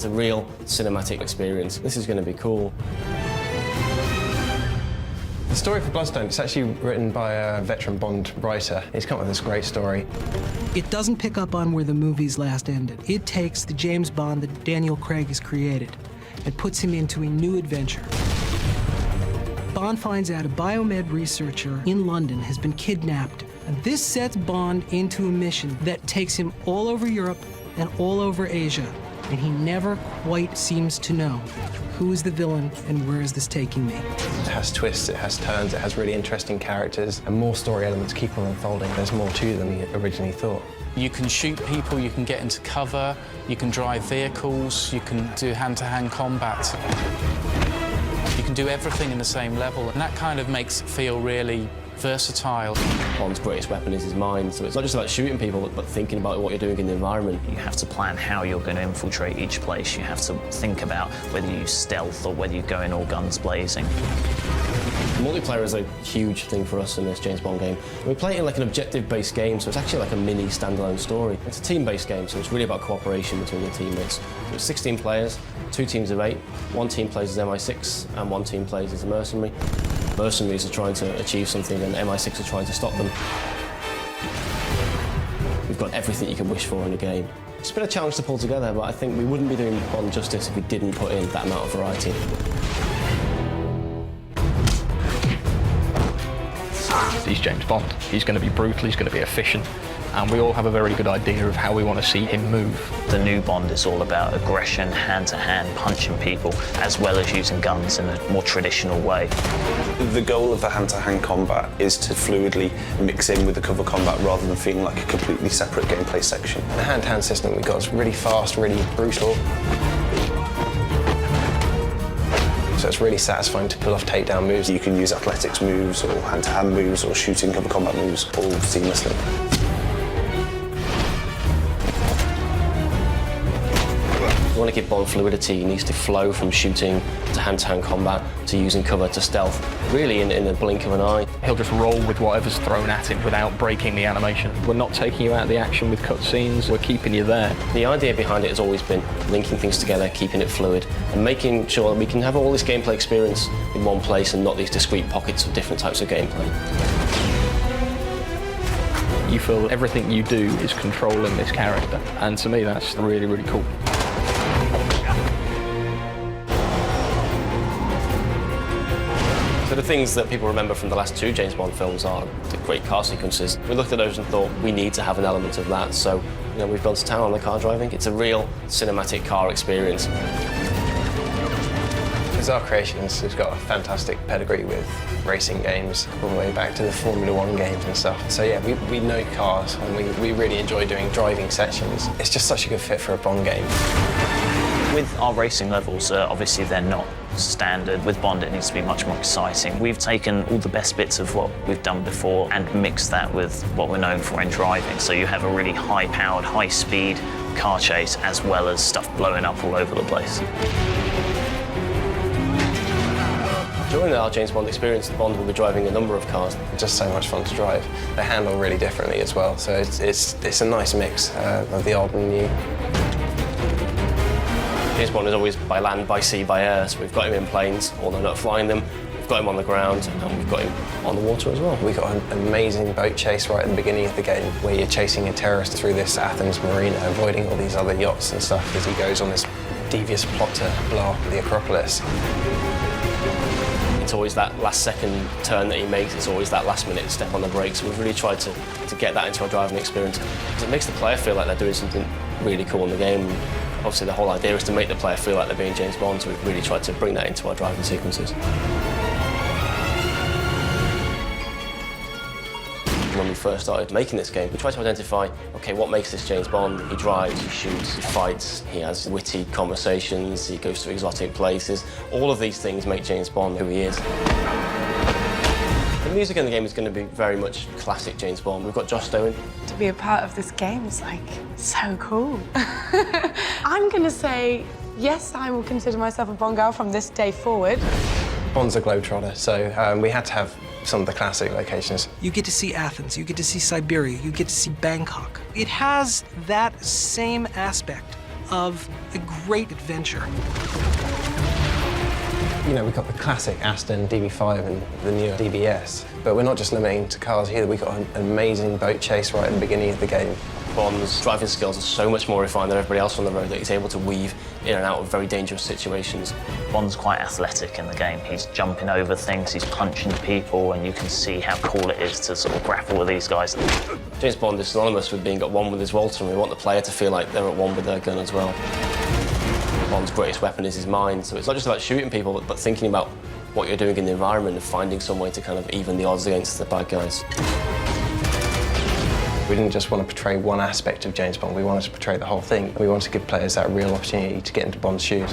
It's a real cinematic experience. This is going to be cool. The story for Bloodstone, it's actually written by a veteran Bond writer. He's come up with this great story. It doesn't pick up on where the movies last ended. It takes the James Bond that Daniel Craig has created and puts him into a new adventure. Bond finds out a biomed researcher in London has been kidnapped, and this sets Bond into a mission that takes him all over Europe and all over Asia, and he never quite seems to know who is the villain and where is this taking me. It has twists, it has turns, it has really interesting characters, and more story elements keep on unfolding. There's more to it than you originally thought. You can shoot people, you can get into cover, you can drive vehicles, you can do hand-to-hand combat. You can do everything in the same level, and that kind of makes it feel really versatile. Bond's greatest weapon is his mind, so it's not just about shooting people, but thinking about what you're doing in the environment. You have to plan how you're going to infiltrate each place. You have to think about whether you use stealth or whether you go in all guns blazing. Multiplayer is a huge thing for us in this James Bond game. We play it in like an objective-based game, so it's actually like a mini standalone story. It's a team-based game, so it's really about cooperation between your teammates. It's 16 players, 2 teams of 8. 1 team plays as MI6 and 1 team plays as a mercenary. Mercenaries are trying to achieve something and MI6 are trying to stop them. We've got everything you can wish for in a game. It's been a challenge to pull together, but I think we wouldn't be doing Bond justice if we didn't put in that amount of variety. He's James Bond. He's going to be brutal, he's going to be efficient, and we all have a very good idea of how we want to see him move. The new Bond is all about aggression, hand-to-hand, punching people, as well as using guns in a more traditional way. The goal of the hand-to-hand combat is to fluidly mix in with the cover combat rather than feeling like a completely separate gameplay section. The hand-to-hand system we've got is really fast, really brutal. So it's really satisfying to pull off takedown moves. You can use athletics moves or hand-to-hand moves or shooting cover combat moves all seamlessly. If you want to give Bond fluidity, he needs to flow from shooting to hand-to-hand combat to using cover to stealth, really in the blink of an eye. He'll just roll with whatever's thrown at him without breaking the animation. We're not taking you out of the action with cutscenes, we're keeping you there. The idea behind it has always been linking things together, keeping it fluid, and making sure that we can have all this gameplay experience in one place and not these discrete pockets of different types of gameplay. You feel that everything you do is controlling this character, and to me that's really, really cool. So the things that people remember from the last 2 James Bond films are the great car sequences. We looked at those and thought we need to have an element of that, so we've gone to town on the car driving. It's a real cinematic car experience. Bizarre Creations has got a fantastic pedigree with racing games, all the way back to the Formula 1 games and stuff. So yeah, we know cars and we really enjoy doing driving sections. It's just such a good fit for a Bond game. With our racing levels, obviously they're not standard. With Bond, it needs to be much more exciting. We've taken all the best bits of what we've done before and mixed that with what we're known for in driving. So you have a really high-powered, high-speed car chase, as well as stuff blowing up all over the place. During our James Bond experience, Bond will be driving a number of cars. It's just so much fun to drive. They handle really differently as well, so it's a nice mix of the old and new. James Bond is always by land, by sea, by air, so we've got him in planes, although not flying them. We've got him on the ground, and we've got him on the water as well. We got an amazing boat chase right at the beginning of the game, where you're chasing a terrorist through this Athens marina, avoiding all these other yachts and stuff as he goes on this devious plot to blow up the Acropolis. It's always that last second turn that he makes, it's always that last minute step on the brakes. So we've really tried to get that into our driving experience, because it makes the player feel like they're doing something really cool in the game. Obviously the whole idea is to make the player feel like they're being James Bond, so we've really tried to bring that into our driving sequences. When we first started making this game, we tried to identify, okay, what makes this James Bond? He drives, he shoots, he fights, he has witty conversations, he goes to exotic places. All of these things make James Bond who he is. The music in the game is going to be very much classic James Bond. We've got Joss Stone. To be a part of this game is like so cool. I'm going to say, yes, I will consider myself a Bond girl from this day forward. Bond's a globetrotter, so we had to have some of the classic locations. You get to see Athens, you get to see Siberia, you get to see Bangkok. It has that same aspect of a great adventure. You know, we've got the classic Aston DB5 and the newer DBS, but we're not just limiting to cars here. We've got an amazing boat chase right at the beginning of the game. Bond's driving skills are so much more refined than everybody else on the road that he's able to weave in and out of very dangerous situations. Bond's quite athletic in the game. He's jumping over things, he's punching people, and you can see how cool it is to sort of grapple with these guys. James Bond is synonymous with being at one with his Walter, and we want the player to feel like they're at one with their gun as well. Bond's greatest weapon is his mind, so it's not just about shooting people, but thinking about what you're doing in the environment and finding some way to kind of even the odds against the bad guys. We didn't just want to portray one aspect of James Bond, we wanted to portray the whole thing. We wanted to give players that real opportunity to get into Bond's shoes.